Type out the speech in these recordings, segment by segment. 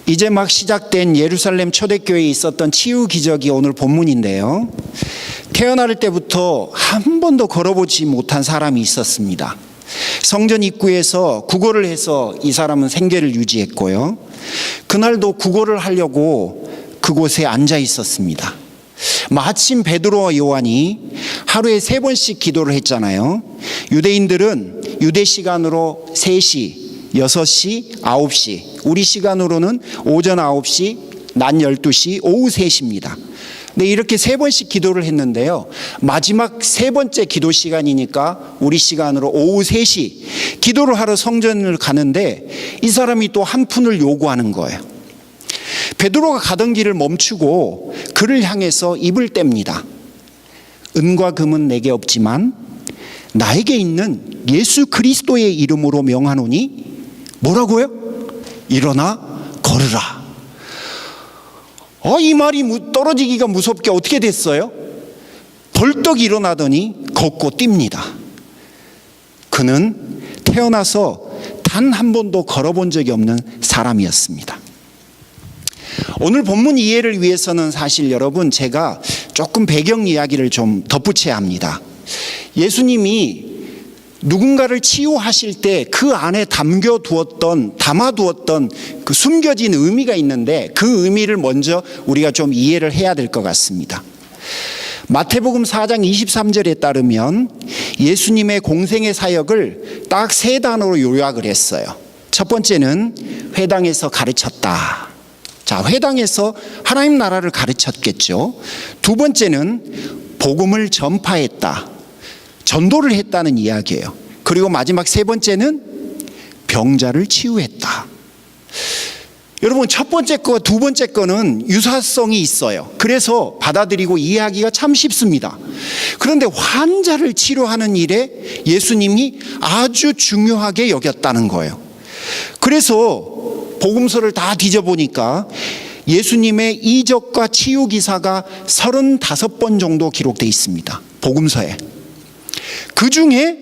이제 막 시작된 예루살렘 초대교회에 있었던 치유 기적이 오늘 본문인데요. 태어날 때부터 한 번도 걸어보지 못한 사람이 있었습니다. 성전 입구에서 구걸을 해서 이 사람은 생계를 유지했고요. 그날도 구걸을 하려고 그곳에 앉아 있었습니다. 마침 베드로와 요한이 하루에 3번씩 기도를 했잖아요. 유대인들은 유대 시간으로 3시, 6시, 9시, 우리 시간으로는 오전 9시, 낮 12시, 오후 3시입니다. 근데 이렇게 3번씩 기도를 했는데요. 마지막 3번째 기도 시간이니까 우리 시간으로 오후 3시 기도를 하러 성전을 가는데 이 사람이 또 한 푼을 요구하는 거예요. 베드로가 가던 길을 멈추고 그를 향해서 입을 뗍니다. 은과 금은 내게 없지만 나에게 있는 예수 그리스도의 이름으로 명하노니 뭐라고요? 일어나 걸으라. 이 말이 떨어지기가 무섭게 어떻게 됐어요? 벌떡 일어나더니 걷고 뜁니다. 그는 태어나서 단 한 번도 걸어본 적이 없는 사람이었습니다. 오늘 본문 이해를 위해서는 사실 여러분 제가 조금 배경 이야기를 좀 덧붙여야 합니다. 예수님이 누군가를 치유하실 때 그 안에 담아두었던 그 숨겨진 의미가 있는데 그 의미를 먼저 우리가 좀 이해를 해야 될 것 같습니다. 마태복음 4장 23절에 따르면 예수님의 공생의 사역을 딱 3단어로 요약을 했어요. 첫 번째는 회당에서 가르쳤다. 자, 회당에서 하나님 나라를 가르쳤겠죠. 두 번째는 복음을 전파했다. 전도를 했다는 이야기예요. 그리고 마지막 3번째는 병자를 치유했다. 여러분, 첫 번째 거와 두 번째 거는 유사성이 있어요. 그래서 받아들이고 이해하기가 참 쉽습니다. 그런데 환자를 치료하는 일에 예수님이 아주 중요하게 여겼다는 거예요. 그래서 복음서를 다 뒤져보니까 예수님의 이적과 치유 기사가 35번 정도 기록되어 있습니다. 복음서에. 그 중에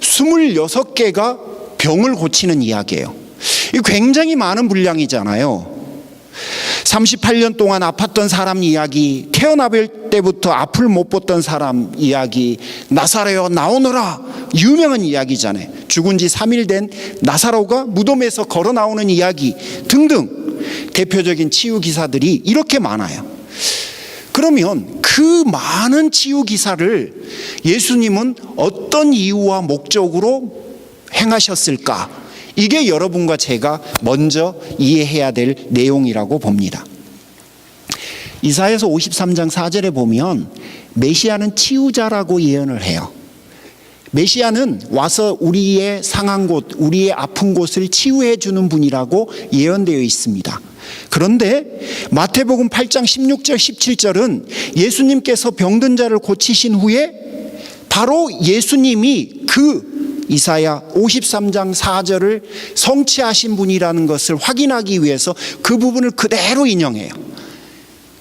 26개가 병을 고치는 이야기예요. 이 굉장히 많은 분량이잖아요. 38년 동안 아팠던 사람 이야기, 태어날 때부터 앞을 못 봤던 사람 이야기, 나사로여 나오너라, 유명한 이야기잖아요. 죽은 지 3일 된 나사로가 무덤에서 걸어 나오는 이야기 등등 대표적인 치유 기사들이 이렇게 많아요. 그러면 그 많은 치유 기사를 예수님은 어떤 이유와 목적으로 행하셨을까? 이게 여러분과 제가 먼저 이해해야 될 내용이라고 봅니다. 이사야서 53장 4절에 보면 메시아는 치유자라고 예언을 해요. 메시아는 와서 우리의 상한 곳, 우리의 아픈 곳을 치유해 주는 분이라고 예언되어 있습니다. 그런데 마태복음 8장 16절 17절은 예수님께서 병든 자를 고치신 후에 바로 예수님이 그 이사야 53장 4절을 성취하신 분이라는 것을 확인하기 위해서 그 부분을 그대로 인용해요.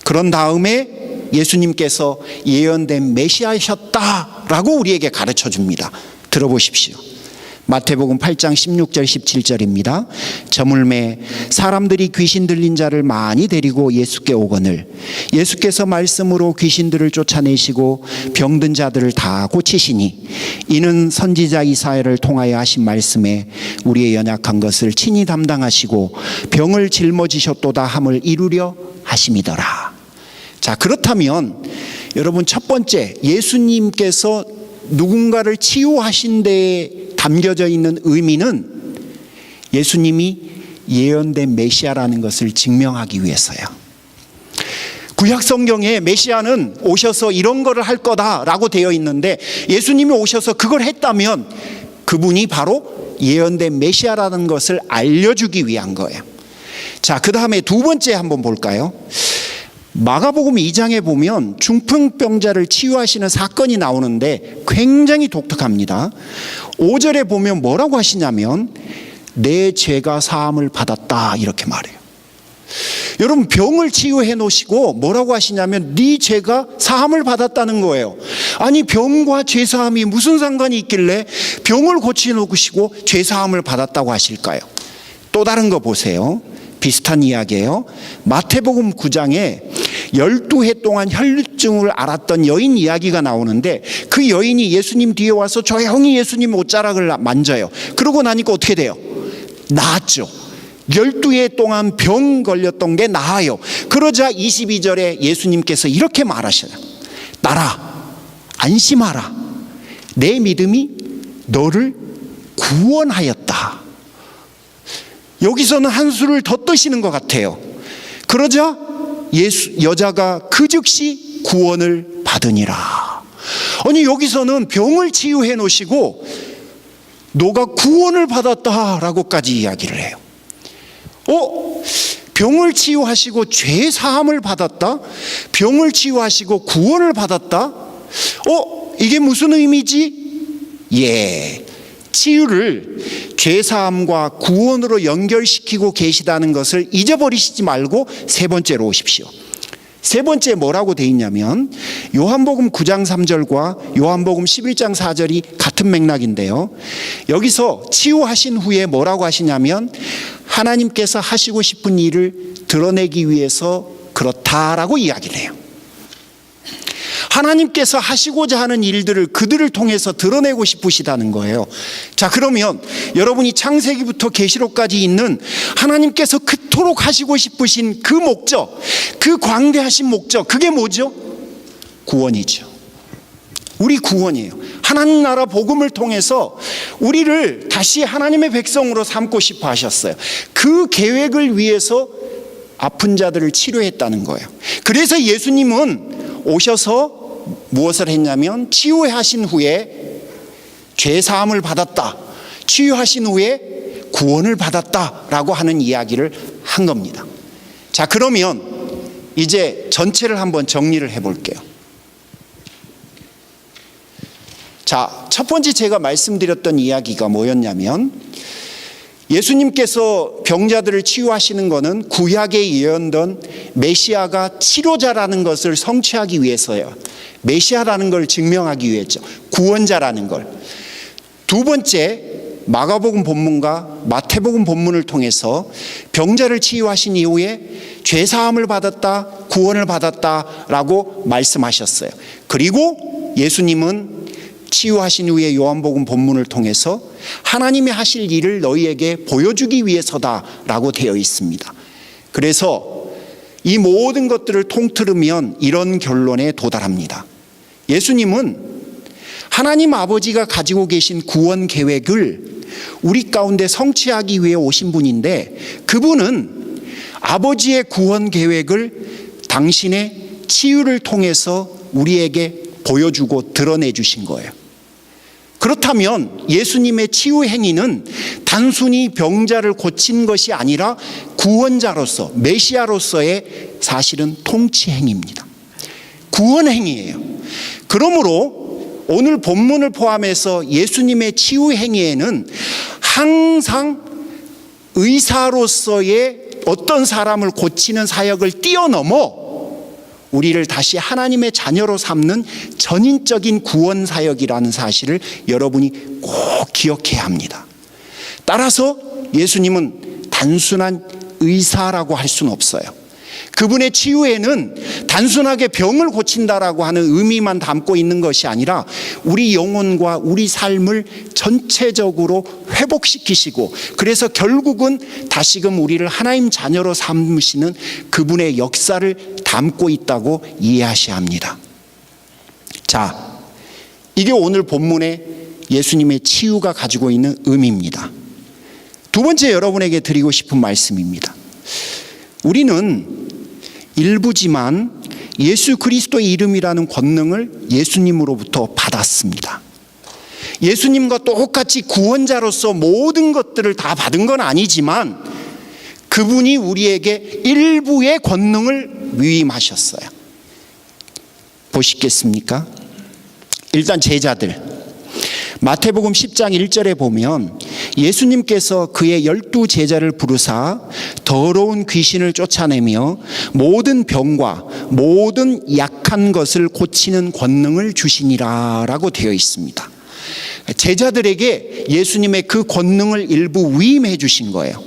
그런 다음에 예수님께서 예언된 메시아이셨다라고 우리에게 가르쳐 줍니다. 들어보십시오. 마태복음 8장 16절 17절입니다. 저물매 사람들이 귀신 들린 자를 많이 데리고 예수께 오거늘 예수께서 말씀으로 귀신들을 쫓아내시고 병든 자들을 다 고치시니 이는 선지자 이사야를 통하여 하신 말씀에 우리의 연약한 것을 친히 담당하시고 병을 짊어지셨도다 함을 이루려 하심이더라. 자, 그렇다면 여러분 첫 번째 예수님께서 누군가를 치유하신 데에 담겨져 있는 의미는 예수님이 예언된 메시아라는 것을 증명하기 위해서요. 구약 성경에 메시아는 오셔서 이런 거를 할 거다라고 되어 있는데 예수님이 오셔서 그걸 했다면 그분이 바로 예언된 메시아라는 것을 알려주기 위한 거예요. 자, 그 다음에 두 번째 한번 볼까요? 마가복음 2장에 보면 중풍병자를 치유하시는 사건이 나오는데 굉장히 독특합니다. 5절에 보면 뭐라고 하시냐면 내 죄가 사함을 받았다 이렇게 말해요. 여러분 병을 치유해 놓으시고 뭐라고 하시냐면 네 죄가 사함을 받았다는 거예요. 아니 병과 죄 사함이 무슨 상관이 있길래 병을 고쳐 놓으시고 죄 사함을 받았다고 하실까요? 또 다른 거 보세요. 비슷한 이야기예요. 마태복음 9장에 12해 동안 혈루증을 앓았던 여인 이야기가 나오는데, 그 여인이 예수님 뒤에 와서 조용히 예수님 옷자락을 만져요. 그러고 나니까 어떻게 돼요? 나았죠. 12해 동안 병 걸렸던 게 나아요. 그러자 22절에 예수님께서 이렇게 말하셔요. 나라, 안심하라. 내 믿음이 너를 구원하였다. 여기서는 한 수를 더 뜨시는 것 같아요. 그러자 여자가 그 즉시 구원을 받으니라. 아니, 여기서는 병을 치유해 놓으시고 너가 구원을 받았다라고까지 이야기를 해요. 병을 치유하시고 죄 사함을 받았다? 병을 치유하시고 구원을 받았다? 이게 무슨 의미지? 치유를 죄 사함과 구원으로 연결시키고 계시다는 것을 잊어버리시지 말고 세 번째로 오십시오. 세 번째 뭐라고 돼 있냐면, 요한복음 9장 3절과 요한복음 11장 4절이 같은 맥락인데요, 여기서 치유하신 후에 뭐라고 하시냐면, 하나님께서 하시고 싶은 일을 드러내기 위해서 그렇다라고 이야기를 해요. 하나님께서 하시고자 하는 일들을 그들을 통해서 드러내고 싶으시다는 거예요. 자, 그러면 여러분이 창세기부터 계시록까지 있는 하나님께서 그토록 하시고 싶으신 그 목적, 그 광대하신 목적, 그게 뭐죠? 구원이죠. 우리 구원이에요. 하나님 나라 복음을 통해서 우리를 다시 하나님의 백성으로 삼고 싶어 하셨어요. 그 계획을 위해서 아픈 자들을 치료했다는 거예요. 그래서 예수님은 오셔서 무엇을 했냐면, 치유하신 후에 죄 사함을 받았다, 치유하신 후에 구원을 받았다라고 하는 이야기를 한 겁니다. 자, 그러면 이제 전체를 한번 정리를 해볼게요. 자, 첫 번째 제가 말씀드렸던 이야기가 뭐였냐면, 예수님께서 병자들을 치유하시는 것은 구약에 예언된 메시아가 치료자라는 것을 성취하기 위해서예요. 메시아라는 걸 증명하기 위해죠. 구원자라는 걸. 두 번째, 마가복음 본문과 마태복음 본문을 통해서 병자를 치유하신 이후에 죄사함을 받았다, 구원을 받았다라고 말씀하셨어요. 그리고 예수님은 치유하신 후에 요한복음 본문을 통해서 하나님이 하실 일을 너희에게 보여주기 위해서다라고 되어 있습니다. 그래서 이 모든 것들을 통틀으면 이런 결론에 도달합니다. 예수님은 하나님 아버지가 가지고 계신 구원 계획을 우리 가운데 성취하기 위해 오신 분인데, 그분은 아버지의 구원 계획을 당신의 치유를 통해서 우리에게 보여주고 드러내 주신 거예요. 그렇다면 예수님의 치유 행위는 단순히 병자를 고친 것이 아니라 구원자로서, 메시아로서의 사실은 통치 행위입니다. 구원 행위예요. 그러므로 오늘 본문을 포함해서 예수님의 치유 행위에는 항상 의사로서의 어떤 사람을 고치는 사역을 뛰어넘어 우리를 다시 하나님의 자녀로 삼는 전인적인 구원 사역이라는 사실을 여러분이 꼭 기억해야 합니다. 따라서 예수님은 단순한 의사라고 할 수는 없어요. 그분의 치유에는 단순하게 병을 고친다라고 하는 의미만 담고 있는 것이 아니라 우리 영혼과 우리 삶을 전체적으로 회복시키시고, 그래서 결국은 다시금 우리를 하나님 자녀로 삼으시는 그분의 역사를 담고 있다고 이해하셔야 합니다. 자, 이게 오늘 본문의 예수님의 치유가 가지고 있는 의미입니다. 두 번째, 여러분에게 드리고 싶은 말씀입니다. 우리는 일부지만 예수 그리스도의 이름이라는 권능을 예수님으로부터 받았습니다. 예수님과 똑같이 구원자로서 모든 것들을 다 받은 건 아니지만 그분이 우리에게 일부의 권능을 위임하셨어요. 보시겠습니까? 일단 제자들, 마태복음 10장 1절에 보면 예수님께서 그의 12제자를 부르사 더러운 귀신을 쫓아내며 모든 병과 모든 약한 것을 고치는 권능을 주시니라 라고 되어 있습니다. 제자들에게 예수님의 그 권능을 일부 위임해 주신 거예요.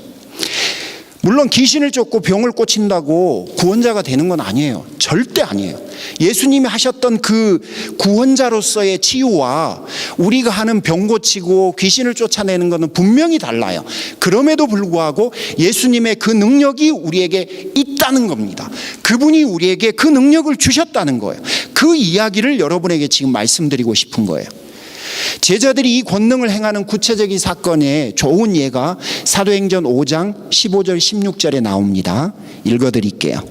물론 귀신을 쫓고 병을 고친다고 구원자가 되는 건 아니에요. 절대 아니에요. 예수님이 하셨던 그 구원자로서의 치유와 우리가 하는 병 고치고 귀신을 쫓아내는 것은 분명히 달라요. 그럼에도 불구하고 예수님의 그 능력이 우리에게 있다는 겁니다. 그분이 우리에게 그 능력을 주셨다는 거예요. 그 이야기를 여러분에게 지금 말씀드리고 싶은 거예요. 제자들이 이 권능을 행하는 구체적인 사건의 좋은 예가 사도행전 5장 15절 16절에 나옵니다. 읽어드릴게요.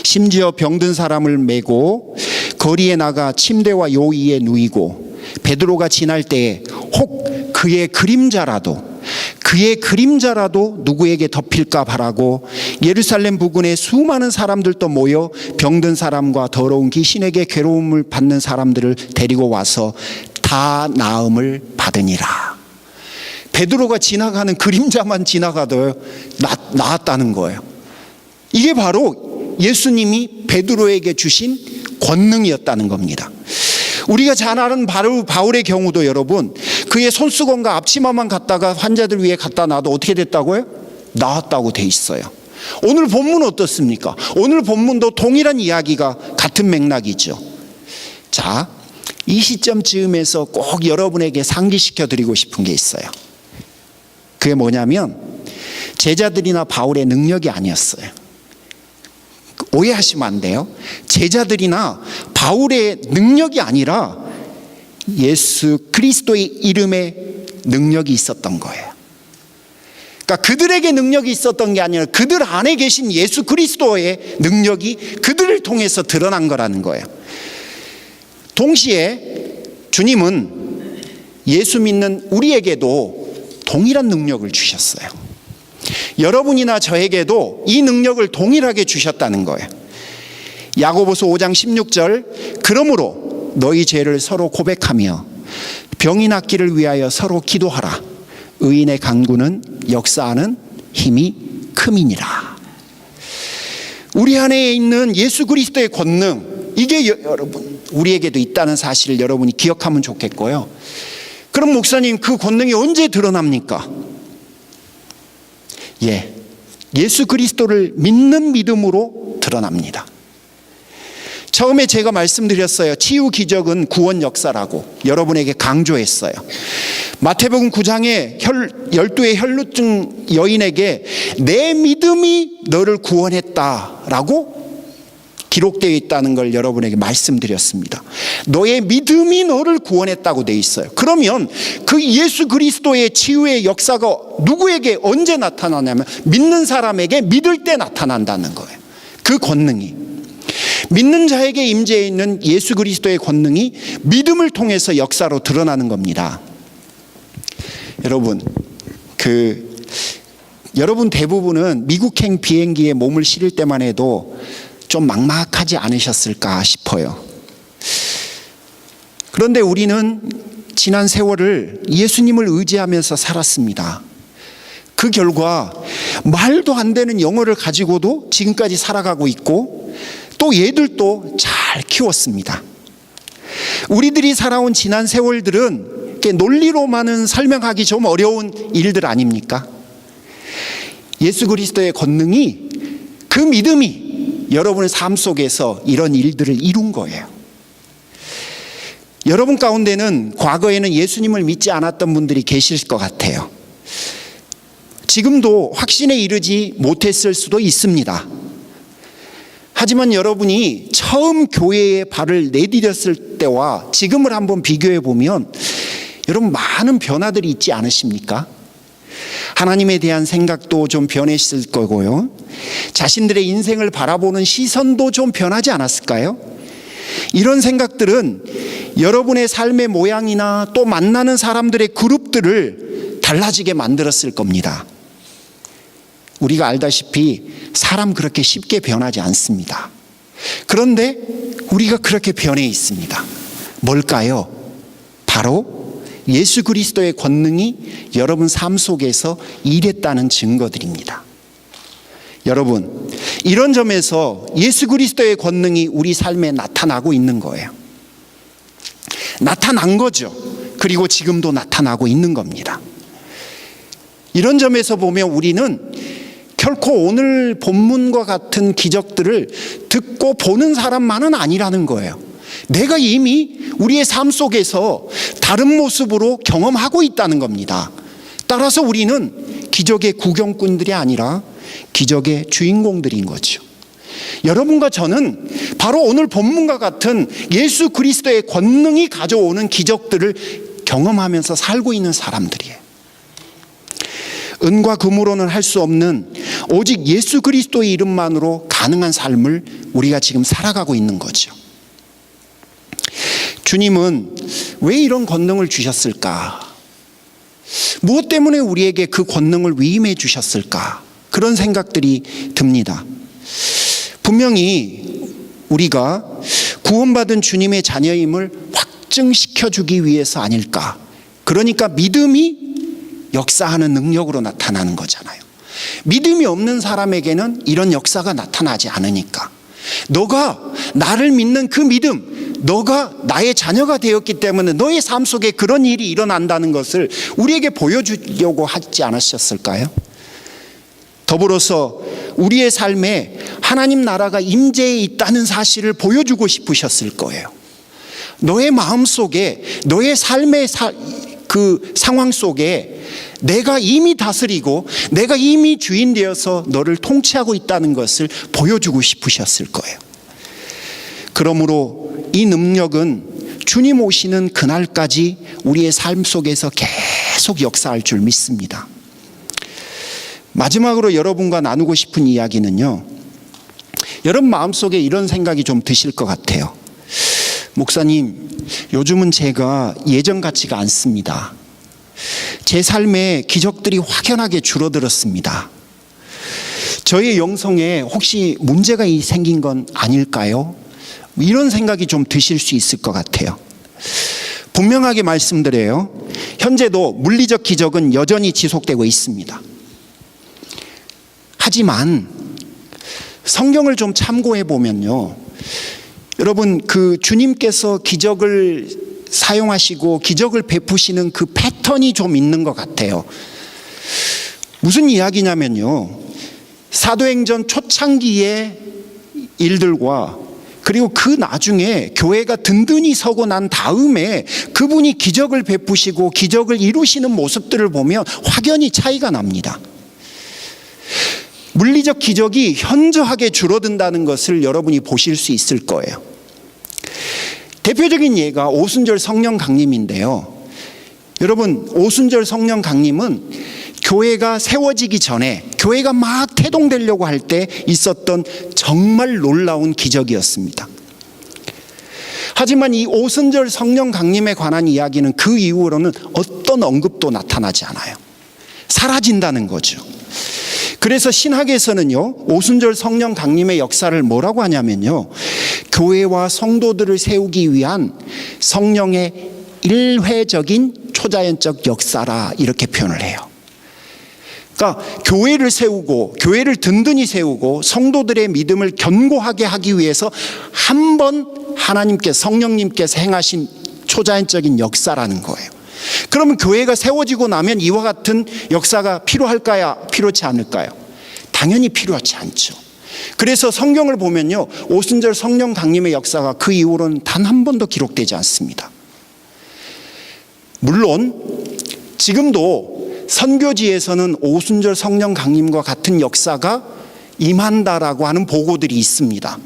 심지어 병든 사람을 메고 거리에 나가 침대와 요 위에 누이고 베드로가 지날 때에 혹 그의 그림자라도 누구에게 덮일까 바라고 예루살렘 부근에 수많은 사람들도 모여 병든 사람과 더러운 귀신에게 괴로움을 받는 사람들을 데리고 와서 다 나음을 받으니라. 베드로가 지나가는 그림자만 지나가도 나았다는 거예요. 이게 바로 예수님이 베드로에게 주신 권능이었다는 겁니다. 우리가 잘 아는 바울의 경우도 여러분, 그의 손수건과 앞치마만 갖다가 환자들 위에 갖다 놔도 어떻게 됐다고요? 나았다고 돼 있어요. 오늘 본문 어떻습니까? 오늘 본문도 동일한 이야기가 같은 맥락이죠. 자, 이 시점쯤에서 꼭 여러분에게 상기시켜 드리고 싶은 게 있어요. 그게 뭐냐면 제자들이나 바울의 능력이 아니었어요. 오해하시면 안 돼요. 제자들이나 바울의 능력이 아니라 예수 그리스도의 이름에 능력이 있었던 거예요. 그러니까 그들에게 능력이 있었던 게 아니라 그들 안에 계신 예수 그리스도의 능력이 그들을 통해서 드러난 거라는 거예요. 동시에 주님은 예수 믿는 우리에게도 동일한 능력을 주셨어요. 여러분이나 저에게도 이 능력을 동일하게 주셨다는 거예요. 야고보서 5장 16절, 그러므로 너희 죄를 서로 고백하며 병이 낫기를 위하여 서로 기도하라. 의인의 간구는 역사하는 힘이 큼이니라. 우리 안에 있는 예수 그리스도의 권능, 이게 여러분 우리에게도 있다는 사실을 여러분이 기억하면 좋겠고요. 그럼 목사님, 그 권능이 언제 드러납니까? 예수 그리스도를 믿는 믿음으로 드러납니다. 처음에 제가 말씀드렸어요. 치유 기적은 구원 역사라고 여러분에게 강조했어요. 마태복음 9장에 12의 혈루증 여인에게 내 믿음이 너를 구원했다라고 기록되어 있다는 걸 여러분에게 말씀드렸습니다. 너의 믿음이 너를 구원했다고 되어 있어요. 그러면 그 예수 그리스도의 치유의 역사가 누구에게 언제 나타나냐면 믿는 사람에게 믿을 때 나타난다는 거예요. 그 권능이. 믿는 자에게 임재해 있는 예수 그리스도의 권능이 믿음을 통해서 역사로 드러나는 겁니다. 여러분, 여러분 대부분은 미국행 비행기에 몸을 실을 때만 해도 좀 막막하지 않으셨을까 싶어요. 그런데 우리는 지난 세월을 예수님을 의지하면서 살았습니다. 그 결과 말도 안 되는 영어를 가지고도 지금까지 살아가고 있고 또 얘들도 잘 키웠습니다. 우리들이 살아온 지난 세월들은 이렇게 논리로만은 설명하기 좀 어려운 일들 아닙니까? 예수 그리스도의 권능이, 그 믿음이 여러분의 삶 속에서 이런 일들을 이룬 거예요. 여러분 가운데는 과거에는 예수님을 믿지 않았던 분들이 계실 것 같아요. 지금도 확신에 이르지 못했을 수도 있습니다. 하지만 여러분이 처음 교회에 발을 내디뎠을 때와 지금을 한번 비교해 보면 여러분 많은 변화들이 있지 않으십니까? 하나님에 대한 생각도 좀 변했을 거고요. 자신들의 인생을 바라보는 시선도 좀 변하지 않았을까요? 이런 생각들은 여러분의 삶의 모양이나 또 만나는 사람들의 그룹들을 달라지게 만들었을 겁니다. 우리가 알다시피 사람 그렇게 쉽게 변하지 않습니다. 그런데 우리가 그렇게 변해 있습니다. 뭘까요? 바로 예수 그리스도의 권능이 여러분 삶 속에서 일했다는 증거들입니다. 여러분, 이런 점에서 예수 그리스도의 권능이 우리 삶에 나타나고 있는 거예요. 나타난 거죠. 그리고 지금도 나타나고 있는 겁니다. 이런 점에서 보면 우리는 결코 오늘 본문과 같은 기적들을 듣고 보는 사람만은 아니라는 거예요. 내가 이미 우리의 삶 속에서 다른 모습으로 경험하고 있다는 겁니다. 따라서 우리는 기적의 구경꾼들이 아니라 기적의 주인공들인 거죠. 여러분과 저는 바로 오늘 본문과 같은 예수 그리스도의 권능이 가져오는 기적들을 경험하면서 살고 있는 사람들이에요. 은과 금으로는 할 수 없는 오직 예수 그리스도의 이름만으로 가능한 삶을 우리가 지금 살아가고 있는 거죠. 주님은 왜 이런 권능을 주셨을까? 무엇 때문에 우리에게 그 권능을 위임해 주셨을까? 그런 생각들이 듭니다. 분명히 우리가 구원받은 주님의 자녀임을 확증시켜 주기 위해서 아닐까? 그러니까 믿음이 역사하는 능력으로 나타나는 거잖아요. 믿음이 없는 사람에게는 이런 역사가 나타나지 않으니까. 너가 나를 믿는 그 믿음, 너가 나의 자녀가 되었기 때문에 너의 삶 속에 그런 일이 일어난다는 것을 우리에게 보여주려고 하지 않으셨을까요? 더불어서 우리의 삶에 하나님 나라가 임재해 있다는 사실을 보여주고 싶으셨을 거예요. 너의 마음 속에, 너의 삶의 그 상황 속에 내가 이미 다스리고 내가 이미 주인 되어서 너를 통치하고 있다는 것을 보여주고 싶으셨을 거예요. 그러므로 이 능력은 주님 오시는 그날까지 우리의 삶 속에서 계속 역사할 줄 믿습니다. 마지막으로 여러분과 나누고 싶은 이야기는요, 여러분 마음속에 이런 생각이 좀 드실 것 같아요. 목사님, 요즘은 제가 예전 같지가 않습니다. 제 삶에 기적들이 확연하게 줄어들었습니다. 저의 영성에 혹시 문제가 생긴 건 아닐까요? 이런 생각이 좀 드실 수 있을 것 같아요. 분명하게 말씀드려요. 현재도 물리적 기적은 여전히 지속되고 있습니다. 하지만 성경을 좀 참고해 보면요, 여러분 그 주님께서 기적을 사용하시고 기적을 베푸시는 그 패턴이 좀 있는 것 같아요. 무슨 이야기냐면요, 사도행전 초창기의 일들과 그리고 그 나중에 교회가 든든히 서고 난 다음에 그분이 기적을 베푸시고 기적을 이루시는 모습들을 보면 확연히 차이가 납니다. 물리적 기적이 현저하게 줄어든다는 것을 여러분이 보실 수 있을 거예요. 대표적인 예가 오순절 성령 강림인데요. 여러분, 오순절 성령 강림은 교회가 세워지기 전에, 교회가 막 태동되려고 할 때 있었던 정말 놀라운 기적이었습니다. 하지만 이 오순절 성령 강림에 관한 이야기는 그 이후로는 어떤 언급도 나타나지 않아요. 사라진다는 거죠. 그래서 신학에서는요, 오순절 성령 강림의 역사를 뭐라고 하냐면요, 교회와 성도들을 세우기 위한 성령의 일회적인 초자연적 역사라 이렇게 표현을 해요. 그러니까 교회를 세우고 교회를 든든히 세우고 성도들의 믿음을 견고하게 하기 위해서 한 번 하나님께서, 성령님께서 행하신 초자연적인 역사라는 거예요. 그러면 교회가 세워지고 나면 이와 같은 역사가 필요할까요? 필요치 않을까요? 당연히 필요하지 않죠. 그래서 성경을 보면요, 오순절 성령 강림의 역사가 그 이후로는 단 한 번도 기록되지 않습니다. 물론 지금도 선교지에서는 오순절 성령 강림과 같은 역사가 임한다라고 하는 보고들이 있습니다.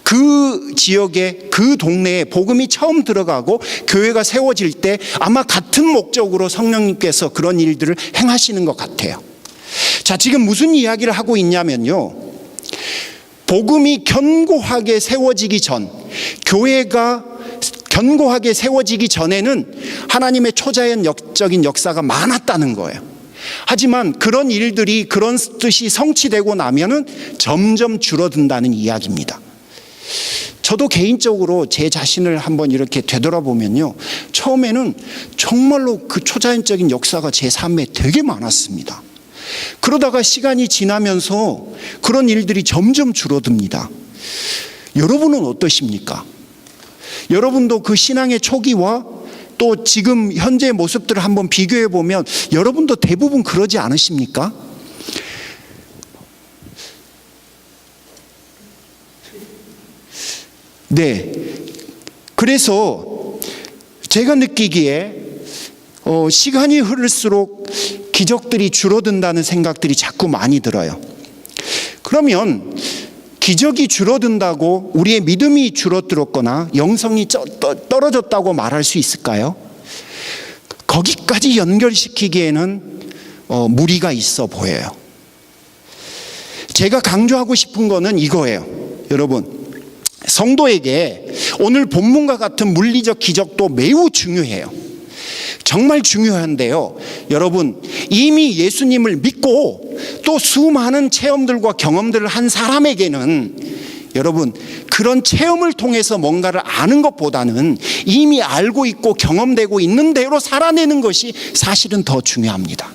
그 지역에, 그 동네에 복음이 처음 들어가고 교회가 세워질 때 아마 같은 목적으로 성령님께서 그런 일들을 행하시는 것 같아요. 자, 지금 무슨 이야기를 하고 있냐면요, 복음이 견고하게 세워지기 전, 교회가 견고하게 세워지기 전에는 하나님의 초자연적인 역사가 많았다는 거예요. 하지만 그런 일들이, 그런 뜻이 성취되고 나면은 점점 줄어든다는 이야기입니다. 저도 개인적으로 제 자신을 한번 이렇게 되돌아보면요, 처음에는 정말로 그 초자연적인 역사가 제 삶에 되게 많았습니다. 그러다가 시간이 지나면서 그런 일들이 점점 줄어듭니다. 여러분은 어떠십니까? 여러분도 그 신앙의 초기와 또 지금 현재의 모습들을 한번 비교해 보면 여러분도 대부분 그러지 않으십니까? 네. 그래서 제가 느끼기에 시간이 흐를수록 기적들이 줄어든다는 생각들이 자꾸 많이 들어요. 그러면 기적이 줄어든다고 우리의 믿음이 줄어들었거나 영성이 떨어졌다고 말할 수 있을까요? 거기까지 연결시키기에는 무리가 있어 보여요. 제가 강조하고 싶은 거는 이거예요. 여러분, 성도에게 오늘 본문과 같은 물리적 기적도 매우 중요해요. 정말 중요한데요. 여러분, 이미 예수님을 믿고 또 수많은 체험들과 경험들을 한 사람에게는 여러분, 그런 체험을 통해서 뭔가를 아는 것보다는 이미 알고 있고 경험되고 있는 대로 살아내는 것이 사실은 더 중요합니다.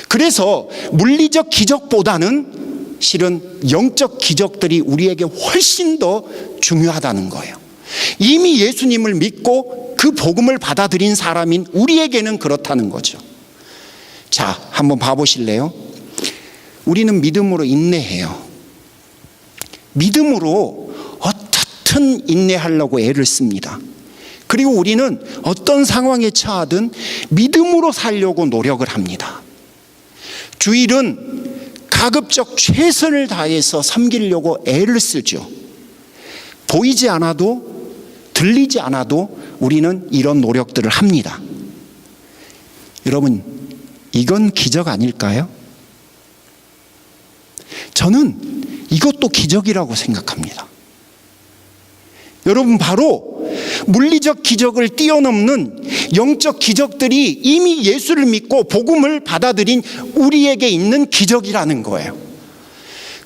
그래서 물리적 기적보다는 실은 영적 기적들이 우리에게 훨씬 더 중요하다는 거예요. 이미 예수님을 믿고 그 복음을 받아들인 사람인 우리에게는 그렇다는 거죠. 자, 한번 봐보실래요? 우리는 믿음으로 인내해요. 믿음으로 어떻든 인내하려고 애를 씁니다. 그리고 우리는 어떤 상황에 처하든 믿음으로 살려고 노력을 합니다. 주일은 가급적 최선을 다해서 섬기려고 애를 쓰죠. 보이지 않아도 들리지 않아도 우리는 이런 노력들을 합니다. 여러분, 이건 기적 아닐까요? 저는 이것도 기적이라고 생각합니다. 여러분, 바로 물리적 기적을 뛰어넘는 영적 기적들이 이미 예수를 믿고 복음을 받아들인 우리에게 있는 기적이라는 거예요.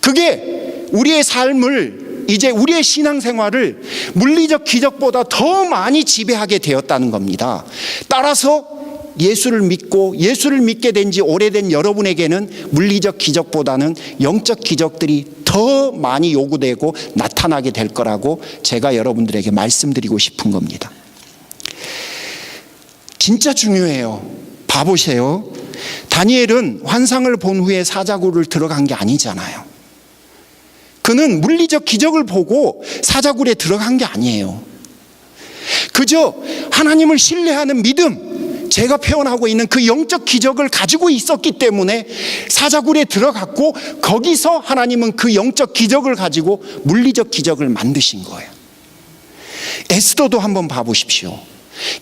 그게 우리의 삶을, 이제 우리의 신앙생활을 물리적 기적보다 더 많이 지배하게 되었다는 겁니다. 따라서 예수를 믿게 된 지 오래된 여러분에게는 물리적 기적보다는 영적 기적들이 더 많이 요구되고 나타나게 될 거라고 제가 여러분들에게 말씀드리고 싶은 겁니다. 진짜 중요해요. 봐보세요. 다니엘은 환상을 본 후에 사자굴을 들어간 게 아니잖아요. 그는 물리적 기적을 보고 사자굴에 들어간 게 아니에요. 그저 하나님을 신뢰하는 믿음, 제가 표현하고 있는 그 영적 기적을 가지고 있었기 때문에 사자굴에 들어갔고, 거기서 하나님은 그 영적 기적을 가지고 물리적 기적을 만드신 거예요. 에스더도 한번 봐보십시오.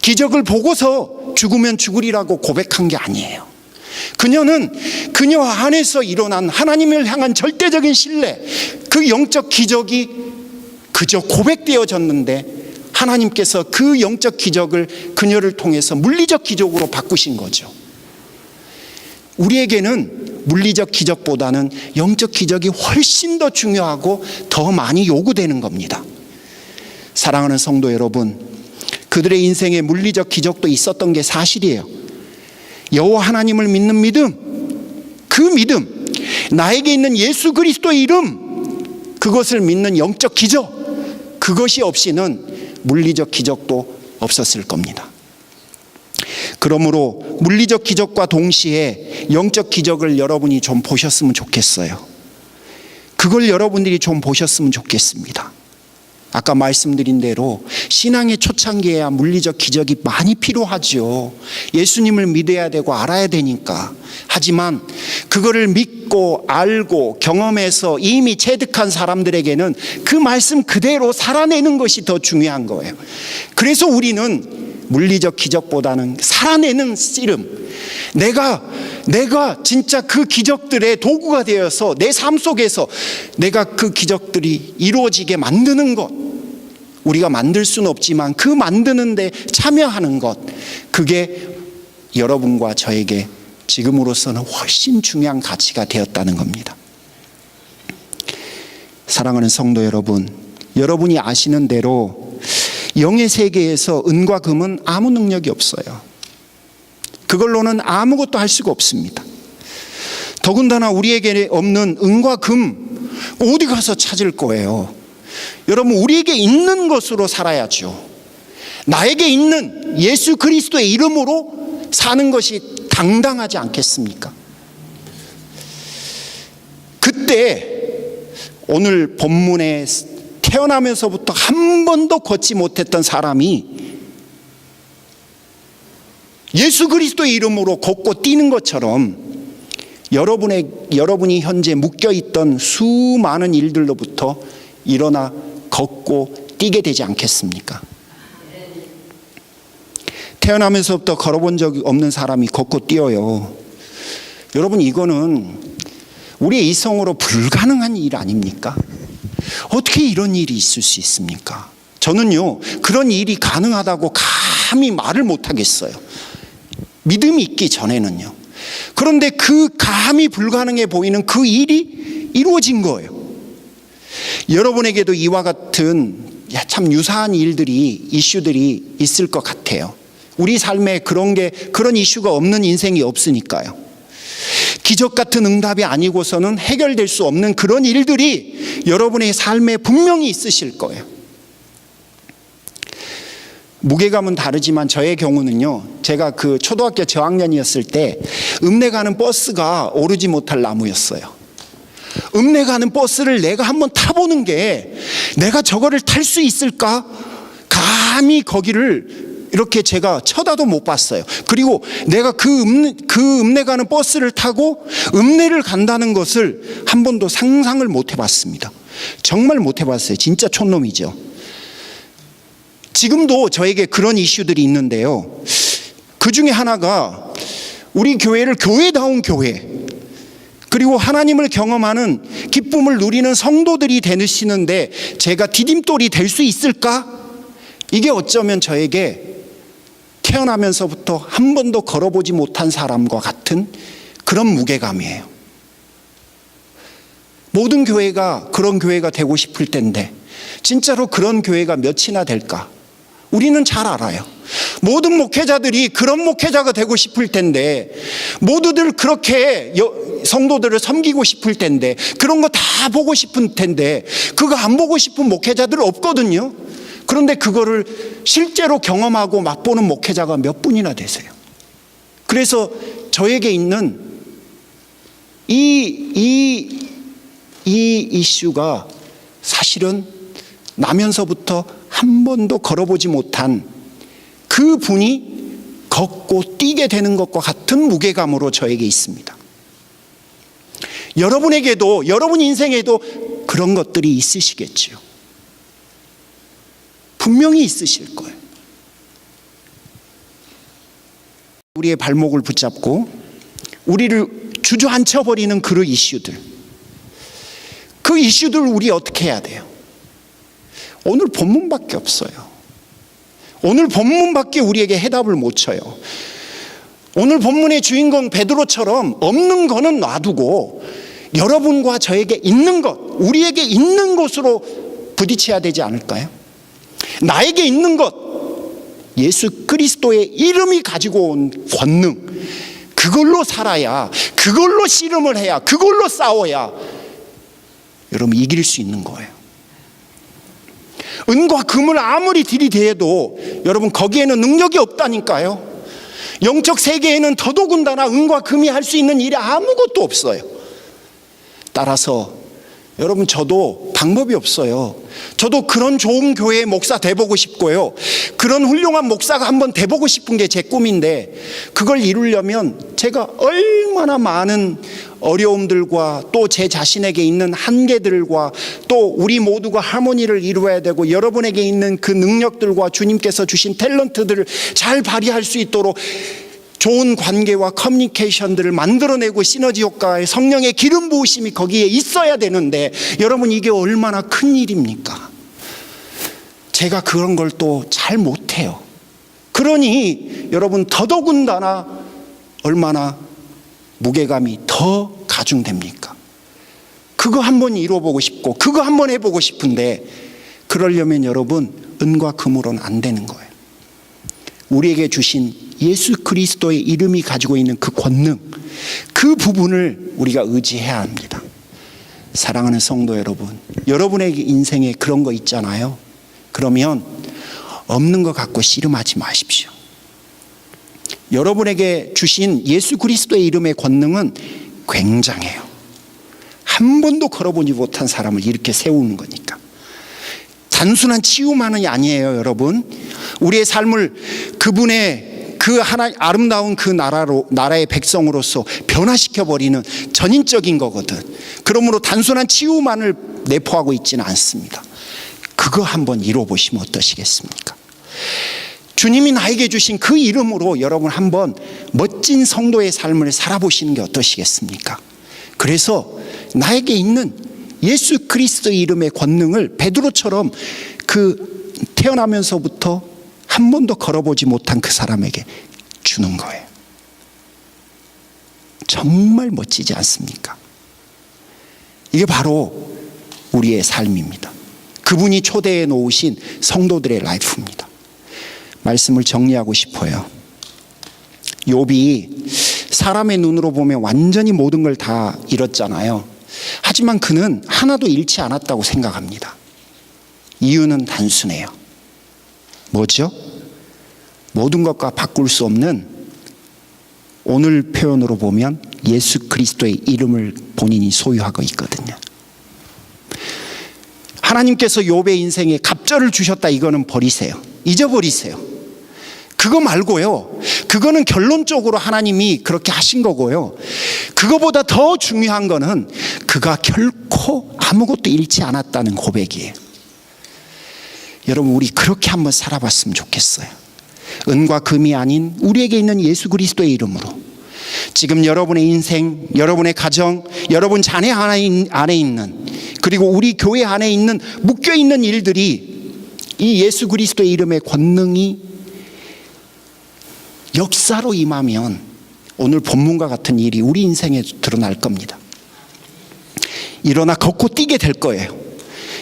기적을 보고서 죽으면 죽으리라고 고백한 게 아니에요. 그녀는 그녀 안에서 일어난 하나님을 향한 절대적인 신뢰, 그 영적 기적이 그저 고백되어졌는데 하나님께서 그 영적 기적을 그녀를 통해서 물리적 기적으로 바꾸신 거죠. 우리에게는 물리적 기적보다는 영적 기적이 훨씬 더 중요하고 더 많이 요구되는 겁니다. 사랑하는 성도 여러분, 그들의 인생에 물리적 기적도 있었던 게 사실이에요. 여호와 하나님을 믿는 믿음, 그 믿음, 나에게 있는 예수 그리스도의 이름, 그것을 믿는 영적 기적, 그것이 없이는 물리적 기적도 없었을 겁니다. 그러므로 물리적 기적과 동시에 영적 기적을 여러분이 좀 보셨으면 좋겠어요. 그걸 여러분들이 좀 보셨으면 좋겠습니다. 아까 말씀드린 대로 신앙의 초창기에야 물리적 기적이 많이 필요하죠. 예수님을 믿어야 되고 알아야 되니까. 하지만 그거를 믿고 알고 경험해서 이미 체득한 사람들에게는 그 말씀 그대로 살아내는 것이 더 중요한 거예요. 그래서 우리는 물리적 기적보다는 살아내는 씨름, 내가 진짜 그 기적들의 도구가 되어서 내 삶 속에서 내가 그 기적들이 이루어지게 만드는 것, 우리가 만들 수는 없지만 그 만드는 데 참여하는 것, 그게 여러분과 저에게 지금으로서는 훨씬 중요한 가치가 되었다는 겁니다. 사랑하는 성도 여러분, 여러분이 아시는 대로 영의 세계에서 은과 금은 아무 능력이 없어요. 그걸로는 아무것도 할 수가 없습니다. 더군다나 우리에게 없는 은과 금 어디 가서 찾을 거예요? 여러분, 우리에게 있는 것으로 살아야죠. 나에게 있는 예수 그리스도의 이름으로 사는 것이 당당하지 않겠습니까? 그때 오늘 본문의 태어나면서부터 한 번도 걷지 못했던 사람이 예수 그리스도의 이름으로 걷고 뛰는 것처럼 여러분이 현재 묶여있던 수많은 일들로부터 일어나 걷고 뛰게 되지 않겠습니까? 태어나면서부터 걸어본 적이 없는 사람이 걷고 뛰어요. 여러분, 이거는 우리의 이성으로 불가능한 일 아닙니까? 어떻게 이런 일이 있을 수 있습니까? 저는요, 그런 일이 가능하다고 감히 말을 못하겠어요. 믿음이 있기 전에는요. 그런데 그 감히 불가능해 보이는 그 일이 이루어진 거예요. 여러분에게도 이와 같은 참 유사한 일들이, 이슈들이 있을 것 같아요. 우리 삶에 그런 이슈가 없는 인생이 없으니까요. 기적 같은 응답이 아니고서는 해결될 수 없는 그런 일들이 여러분의 삶에 분명히 있으실 거예요. 무게감은 다르지만 저의 경우는요, 제가 그 초등학교 저학년이었을 때 읍내 가는 버스가 오르지 못할 나무였어요. 읍내 가는 버스를 내가 한번 타보는 게 내가 저거를 탈 수 있을까? 감히 거기를 이렇게 제가 쳐다도 못 봤어요. 그리고 내가 그 읍내 가는 버스를 타고 읍내를 간다는 것을 한 번도 상상을 못 해봤습니다. 정말 못 해봤어요. 진짜 촌놈이죠. 지금도 저에게 그런 이슈들이 있는데요. 그 중에 하나가 우리 교회를 교회다운 교회, 그리고 하나님을 경험하는 기쁨을 누리는 성도들이 되시는데 제가 디딤돌이 될 수 있을까? 이게 어쩌면 저에게 태어나면서부터 한 번도 걸어보지 못한 사람과 같은 그런 무게감이에요. 모든 교회가 그런 교회가 되고 싶을 텐데 진짜로 그런 교회가 몇이나 될까? 우리는 잘 알아요. 모든 목회자들이 그런 목회자가 되고 싶을 텐데, 모두들 그렇게 성도들을 섬기고 싶을 텐데, 그런 거 다 보고 싶은 텐데, 그거 안 보고 싶은 목회자들 없거든요. 그런데 그거를 실제로 경험하고 맛보는 목회자가 몇 분이나 되세요. 그래서 저에게 있는 이 이슈가 사실은 나면서부터 한 번도 걸어보지 못한 그 분이 걷고 뛰게 되는 것과 같은 무게감으로 저에게 있습니다. 여러분에게도, 여러분 인생에도 그런 것들이 있으시겠지요. 분명히 있으실 거예요. 우리의 발목을 붙잡고 우리를 주저앉혀버리는 그런 이슈들, 그 이슈들을 우리 어떻게 해야 돼요? 오늘 본문밖에 없어요. 오늘 본문밖에 우리에게 해답을 못 쳐요. 오늘 본문의 주인공 베드로처럼 없는 거는 놔두고 여러분과 저에게 있는 것, 우리에게 있는 것으로 부딪혀야 되지 않을까요? 나에게 있는 것, 예수 그리스도의 이름이 가지고 온 권능, 그걸로 살아야, 그걸로 씨름을 해야, 그걸로 싸워야 여러분 이길 수 있는 거예요. 은과 금을 아무리 들이대도 여러분 거기에는 능력이 없다니까요. 영적 세계에는 더더군다나 은과 금이 할 수 있는 일이 아무것도 없어요. 따라서 여러분, 저도 방법이 없어요. 저도 그런 좋은 교회의 목사 돼보고 싶고요, 그런 훌륭한 목사가 한번 돼보고 싶은 게 제 꿈인데, 그걸 이루려면 제가 얼마나 많은 어려움들과 또 제 자신에게 있는 한계들과 또 우리 모두가 하모니를 이루어야 되고, 여러분에게 있는 그 능력들과 주님께서 주신 탤런트들을 잘 발휘할 수 있도록 좋은 관계와 커뮤니케이션들을 만들어내고 시너지 효과의 성령의 기름 부으심이 거기에 있어야 되는데, 여러분 이게 얼마나 큰 일입니까? 제가 그런 걸 또 잘 못해요. 그러니 여러분 더더군다나 얼마나 무게감이 더 가중됩니까? 그거 한번 이루어보고 싶고 그거 한번 해보고 싶은데, 그러려면 여러분 은과 금으로는 안 되는 거예요. 우리에게 주신 예수 그리스도의 이름이 가지고 있는 그 권능, 그 부분을 우리가 의지해야 합니다. 사랑하는 성도 여러분, 여러분의 인생에 그런 거 있잖아요. 그러면 없는 것 갖고 씨름하지 마십시오. 여러분에게 주신 예수 그리스도의 이름의 권능은 굉장해요. 한 번도 걸어보지 못한 사람을 이렇게 세우는 거니까. 단순한 치유만이 아니에요, 여러분. 우리의 삶을 그분의 그 하나 아름다운 그 나라의 백성으로서 변화시켜버리는 전인적인 거거든. 그러므로 단순한 치유만을 내포하고 있지는 않습니다. 그거 한번 이뤄보시면 어떠시겠습니까? 주님이 나에게 주신 그 이름으로 여러분 한번 멋진 성도의 삶을 살아보시는 게 어떠시겠습니까? 그래서 나에게 있는 예수 그리스도의 이름의 권능을 베드로처럼 그 태어나면서부터 한 번도 걸어보지 못한 그 사람에게 주는 거예요. 정말 멋지지 않습니까? 이게 바로 우리의 삶입니다. 그분이 초대해 놓으신 성도들의 라이프입니다. 말씀을 정리하고 싶어요. 욥이 사람의 눈으로 보면 완전히 모든 걸 다 잃었잖아요. 하지만 그는 하나도 잃지 않았다고 생각합니다. 이유는 단순해요. 뭐죠? 모든 것과 바꿀 수 없는, 오늘 표현으로 보면 예수 그리스도의 이름을 본인이 소유하고 있거든요. 하나님께서 욥의 인생에 갑절을 주셨다, 이거는 버리세요. 잊어버리세요. 그거 말고요, 그거는 결론적으로 하나님이 그렇게 하신 거고요, 그거보다 더 중요한 거는 그가 결코 아무것도 잃지 않았다는 고백이에요. 여러분, 우리 그렇게 한번 살아봤으면 좋겠어요. 은과 금이 아닌 우리에게 있는 예수 그리스도의 이름으로 지금 여러분의 인생, 여러분의 가정, 여러분 자녀 안에 있는, 그리고 우리 교회 안에 있는 묶여있는 일들이 이 예수 그리스도의 이름의 권능이 역사로 임하면 오늘 본문과 같은 일이 우리 인생에 드러날 겁니다. 일어나 걷고 뛰게 될 거예요.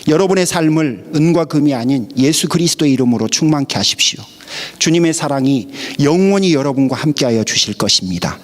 여러분의 삶을 은과 금이 아닌 예수 그리스도의 이름으로 충만케 하십시오. 주님의 사랑이 영원히 여러분과 함께하여 주실 것입니다.